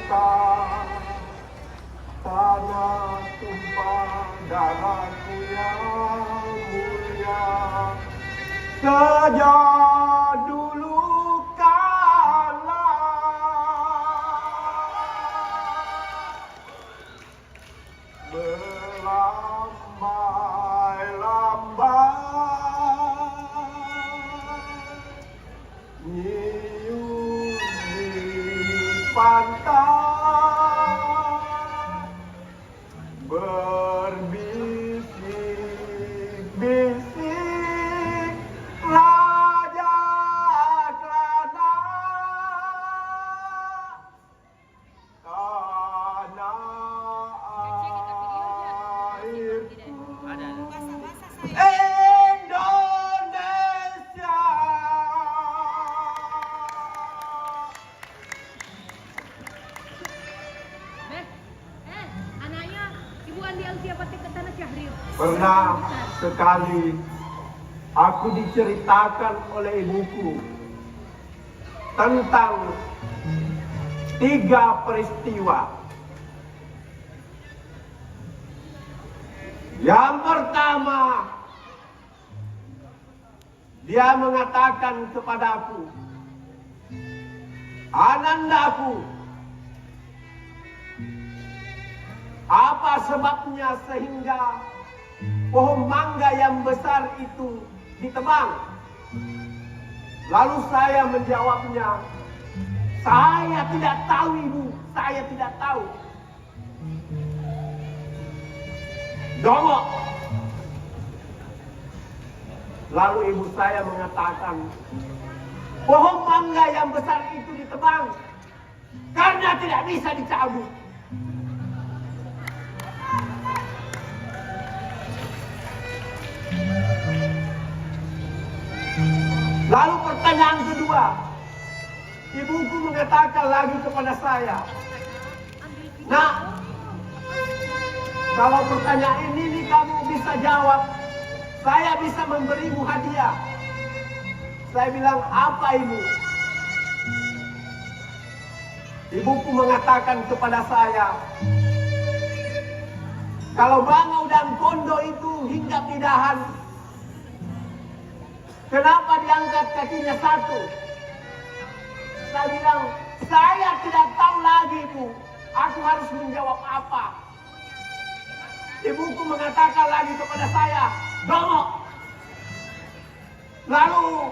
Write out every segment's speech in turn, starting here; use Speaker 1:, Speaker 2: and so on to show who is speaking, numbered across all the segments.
Speaker 1: luka, tanah tumpah darahku yang mulia. Sejak dulu kala melambai-lambai nyium di pantai, berbisik-bisik raja kerana tanah airku Indonesia.
Speaker 2: Anaknya Ibu Andi Ausia Patik ke Tanah Syahrir.
Speaker 1: Pernah sekali aku diceritakan oleh ibuku tentang 3 peristiwa. Yang pertama, dia mengatakan kepadaku, "Anandaku, apa sebabnya sehingga pohon mangga yang besar itu ditebang?" Lalu saya menjawabnya, "Saya tidak tahu, Ibu, saya tidak tahu." Dongok. Lalu ibu saya mengatakan, pohon mangga yang besar itu ditebang karena tidak bisa dicabut. Lalu pertanyaan kedua, ibuku mengatakan lagi kepada saya, "Nak, kalau pertanyaan ini kamu bisa jawab, saya bisa memberimu hadiah." Saya bilang, "Apa, Ibu?" Ibuku mengatakan kepada saya, "Kalau bangau dan kondo itu hinggap di dahan, kenapa diangkat kakinya satu?" Saya bilang, "Saya tidak tahu lagi, Bu. Aku harus menjawab apa?" Ibuku mengatakan lagi kepada saya, "Dongok." Lalu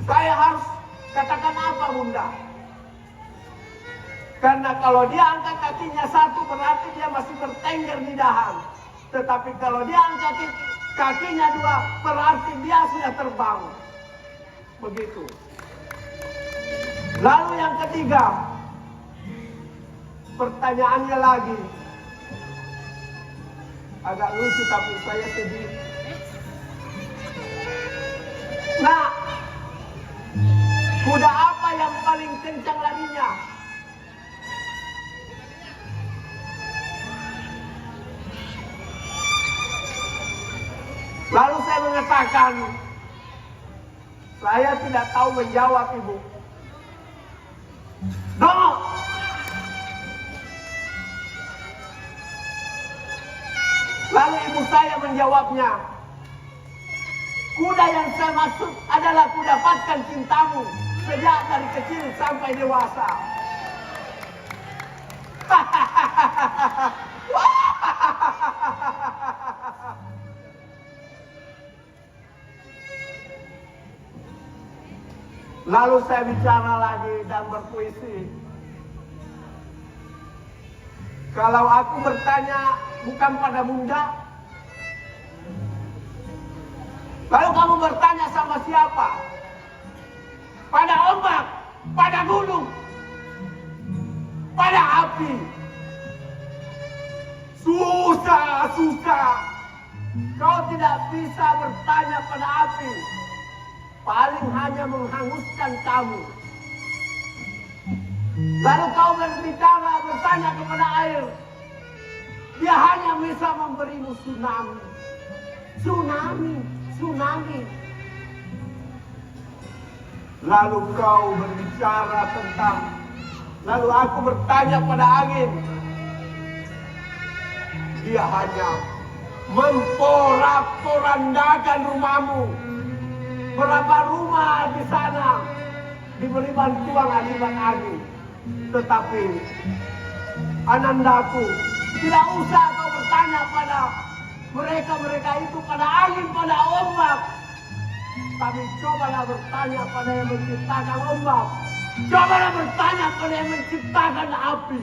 Speaker 1: saya harus katakan apa, Bunda? Karena kalau dia angkat kakinya satu berarti dia masih bertengger di dahan. Tetapi kalau dia angkat kakinya dua berarti dia sudah terbang. Begitu. Lalu yang ketiga, pertanyaannya lagi. Agak lucu tapi saya sedih. Nah, kuda apa yang paling kencang larinya? Lalu saya mengatakan, saya tidak tahu menjawab, Ibu. Dongok. Lalu ibu saya menjawabnya, kuda yang saya maksud adalah kudapatkan cintamu sejak dari kecil sampai dewasa. Lalu saya bicara lagi dan berpuisi. Kalau aku bertanya bukan pada Bunda, lalu kamu bertanya sama siapa? Pada ombak, pada gunung, pada api. Susah. Kau tidak bisa bertanya pada api. Paling hanya menghanguskan kamu. Lalu kau bertanya kepada air. Dia hanya bisa memberimu tsunami. Tsunami. Lalu kau berbicara tentang Lalu aku bertanya pada angin. Dia hanya memporak-porandakan rumahmu. Berapa rumah di sana diberi bantuan akibat angin. Tetapi Anandaku, tidak usah kau bertanya pada mereka itu, pada angin, pada ombak. Tapi cobalah bertanya pada yang menciptakan ombak. Cobalah bertanya pada yang menciptakan api.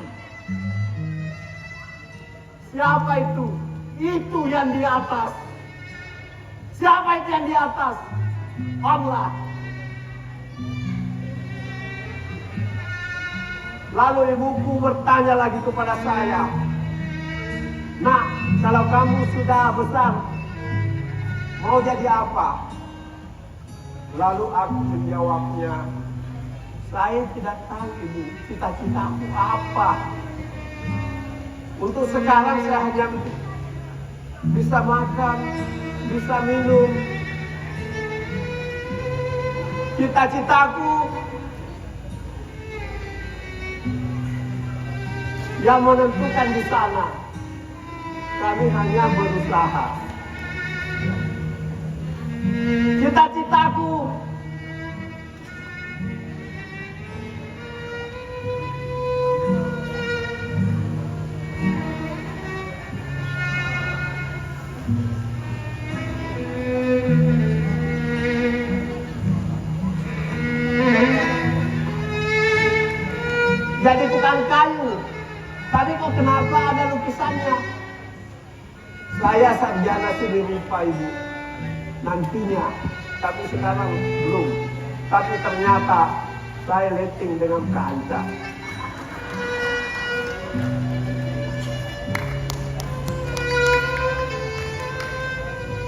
Speaker 1: Siapa itu? Itu yang di atas. Siapa itu yang di atas? Allah. Lalu ibuku bertanya lagi kepada saya, "Nak, kalau kamu sudah besar, mau jadi apa?" Lalu aku menjawabnya, "Saya tidak tahu, Ibu, cita-citaku apa. Untuk sekarang saya hanya bisa makan, bisa minum. Cita-citaku yang menentukan di sana. Kami hanya berusaha. Cita-citaku jadi tukang kayu. Tapi kok kenapa ada lukisannya? Saya sarjana seni rupa, Ibu. Nantinya, tapi sekarang belum. Tapi ternyata saya letting dengan kaca.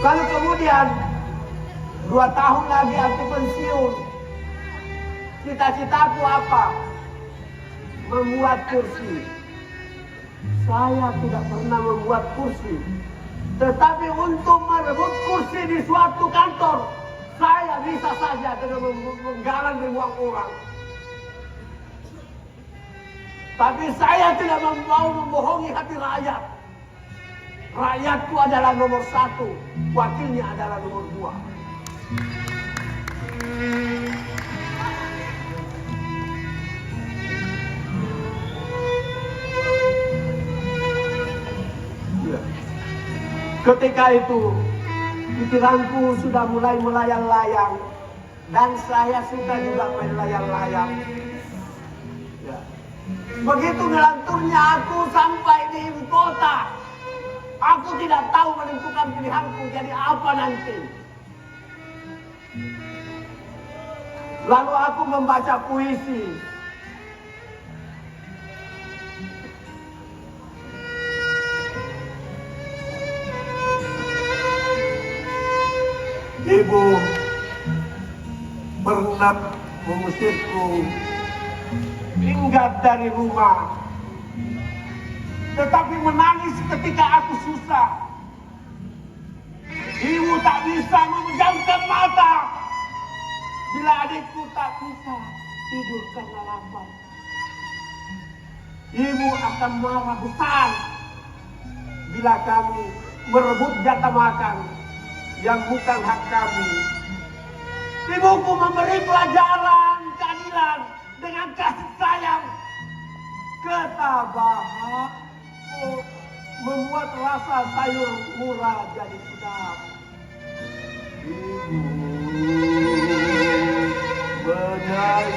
Speaker 1: Lalu kemudian 2 tahun lagi aku pensiun. Cita-citaku apa? Membuat kursi. Saya tidak pernah membuat kursi. Tetapi untuk merebut kursi di suatu kantor, saya bisa saja dengan menggalang ribuan orang. Tapi saya tidak mau membohongi hati rakyat. Rakyatku adalah nomor 1, wakilnya adalah nomor 2. Ketika itu, pikiranku sudah mulai melayang-layang. Dan saya suka juga main layang-layang. Ya. Begitu ngelanturnya aku sampai di ibu kota. Aku tidak tahu menentukan pilihanku jadi apa nanti. Lalu aku membaca puisi. Ibu pernah mengusirku minggat dari rumah, tetapi menangis ketika aku susah. Ibu tak bisa memejamkan mata bila adikku tak bisa tidur karena lapar. Ibu akan marah besar bila kami merebut jatah makan yang bukan hak kami. Ibuku memberi pelajaran keadilan dengan kasih sayang. Ketabahan membuat rasa sayur murah jadi sedap. Ibu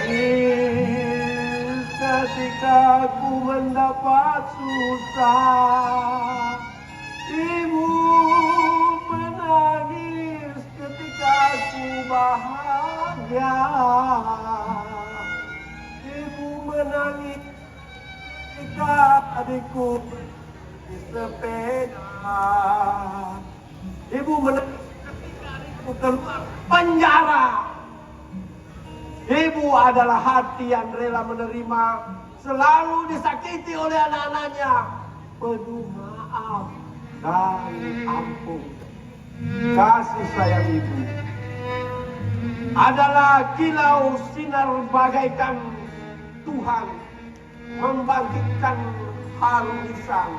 Speaker 1: menangis ketika aku mendapat susah. Ibu menangis ketika aku bahagia. Ibu menangis ketika adikku di sepeda. Ibu menangis ketika adikku keluar penjara. Ibu adalah hati yang rela menerima, selalu disakiti oleh anak-anaknya. Penuh maaf dan ampun. Kasih sayang ibu adalah kilau sinar bagaikan Tuhan membangkitkan harum lisan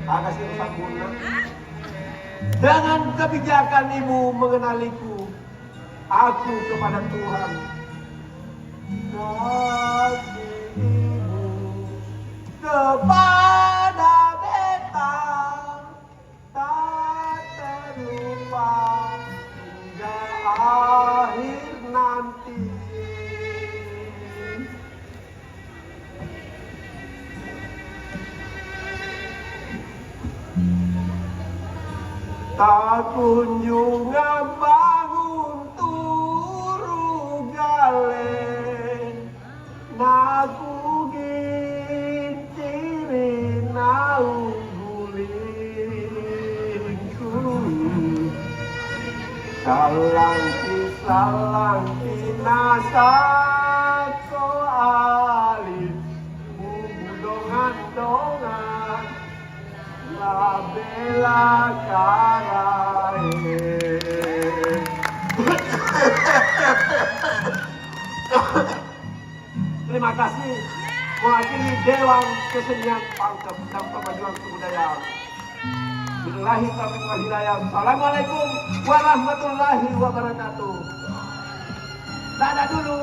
Speaker 1: agak sempurna. Dengan kebijakan ibu mengenaliku, aku kepada Tuhan. Kasih ibu kepada beta tak terlupa hingga akhir nanti. Tak kunjung bangun turu gale, naku ginciri nau gulingku. Salangki nasako alis, budongan-dongan, la bella carai. Terima kasih mewakili Dewan Kesenian Pangkep dan Pemajuan Kebudayaan. Billahi taufiq wal hidayah. Assalamualaikum warahmatullahi wabarakatuh. Dadah dulu.